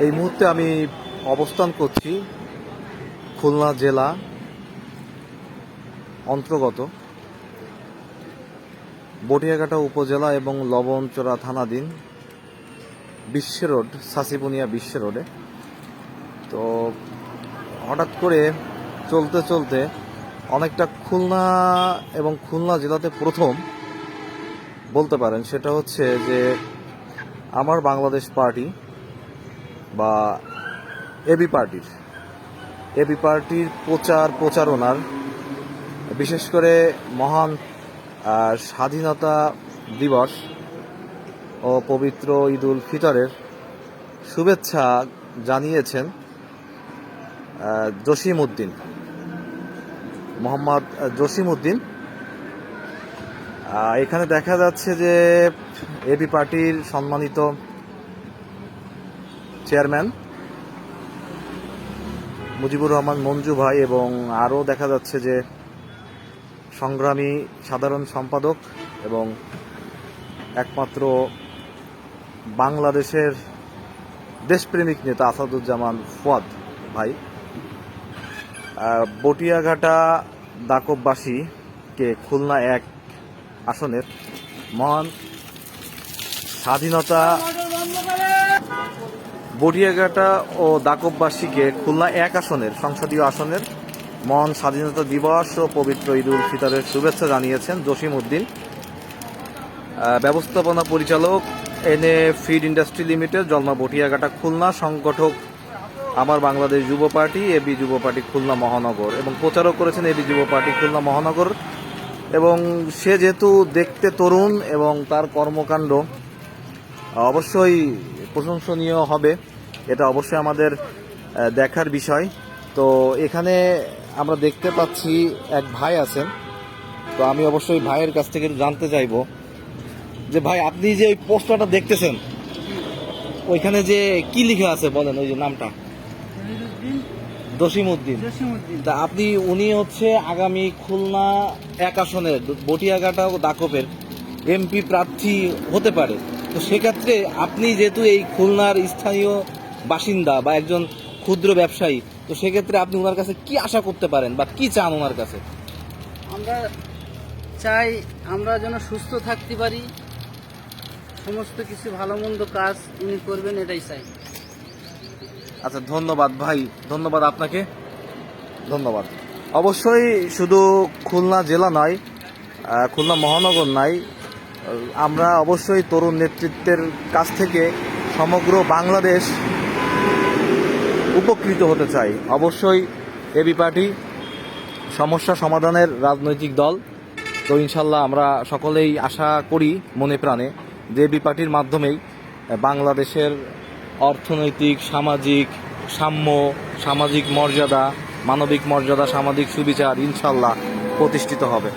এই মুহূর্তে আমি অবস্থান করছি খুলনা জেলা অন্তর্গত বটিয়াঘাটা উপজেলা এবং লবণচড়া থানাধীন বিশ্ব রোড, সাসিবুনিয়া বিশ্ব রোডে। তো হঠাৎ করে চলতে চলতে অনেকটা খুলনা এবং খুলনা জেলাতে প্রথম বলতে পারেন, সেটা হচ্ছে যে আমার বাংলাদেশ পার্টি বা এবি পার্টির প্রচারণার, বিশেষ করে মহান স্বাধীনতা দিবস ও পবিত্র ঈদ উল ফিতরের শুভেচ্ছা জানিয়েছেন মোহাম্মদ জসিমউদ্দিন। এখানে দেখা যাচ্ছে যে এবি পার্টির সম্মানিত চেয়ারম্যান মুজিবুর রহমান মঞ্জু ভাই এবং আরও দেখা যাচ্ছে যে সংগ্রামী সাধারণ সম্পাদক এবং একমাত্র বাংলাদেশের দেশপ্রেমিক নেতা আসাদুজ্জামান ফুয়াদ ভাই বটিয়াঘাটা দাকববাসীকে খুলনা 1 আসনের মহান স্বাধীনতা বটিয়াঘাটা ও দাকববাসীকে খুলনা 1 আসনের সংসদীয় আসনের মহান স্বাধীনতা দিবস ও পবিত্র ঈদ উল ফিতরের শুভেচ্ছা জানিয়েছেন জসিমউদ্দিন, ব্যবস্থাপনা পরিচালক NA feed industry limited, Jalma Batiaghata Khulna, সংগঠক আমার বাংলাদেশ যুব পার্টি, এবি যুব পার্টি খুলনা মহানগর, এবং প্রচারক করেছেন এবি যুব পার্টি খুলনা মহানগর। এবং সে যেহেতু দেখতে তরুণ এবং তার কর্মকাণ্ড অবশ্যই প্রশংসনীয় হবে, এটা অবশ্যই আমাদের দেখার বিষয়। তো এখানে আমরা দেখতে পাচ্ছি এক ভাই আছেন, তো আমি অবশ্যই ভাইয়ের কাছ থেকে জানতে চাইব যে ভাই, আপনি যে ওই পোস্টারটা দেখতেছেন ওইখানে যে কি লিখে আছে বলেন, ওই যে নামটা জসিমউদ্দিন। তা আপনি, উনি হচ্ছে আগামী খুলনা 1 আসনের বটিয়াঘাটা ও দাকবের এমপি প্রার্থী হতে পারে। তো সেক্ষেত্রে আপনি যেহেতু এই খুলনার স্থানীয় বাসিন্দা বা একজন ক্ষুদ্র ব্যবসায়ী, তো সেক্ষেত্রে আপনি ওনার কাছে কি আশা করতে পারেন বা কি চান ওনার কাছে? আমরা চাই আমরা যেন সুস্থ থাকতে পারি, সমস্ত কিছু ভালো মন্দ কাজ উনি করবেন, এটাই চাই। আচ্ছা, ধন্যবাদ ভাই, ধন্যবাদ আপনাকে, ধন্যবাদ। অবশ্যই শুধু খুলনা জেলা নয়, খুলনা মহানগর নয়, আমরা অবশ্যই তরুণ নেতৃত্বের কাছ থেকে সমগ্র বাংলাদেশ উপকৃত হতে চাই। অবশ্যই এবি পার্টি সমস্যা সমাধানের রাজনৈতিক দল। তো ইনশাল্লাহ আমরা সকলেই আশা করি মনে প্রাণে যে এবি পার্টির মাধ্যমেই বাংলাদেশের অর্থনৈতিক, সামাজিক সাম্য, সামাজিক মর্যাদা, মানবিক মর্যাদা, সামাজিক সুবিচার ইনশাল্লাহ প্রতিষ্ঠিত হবে।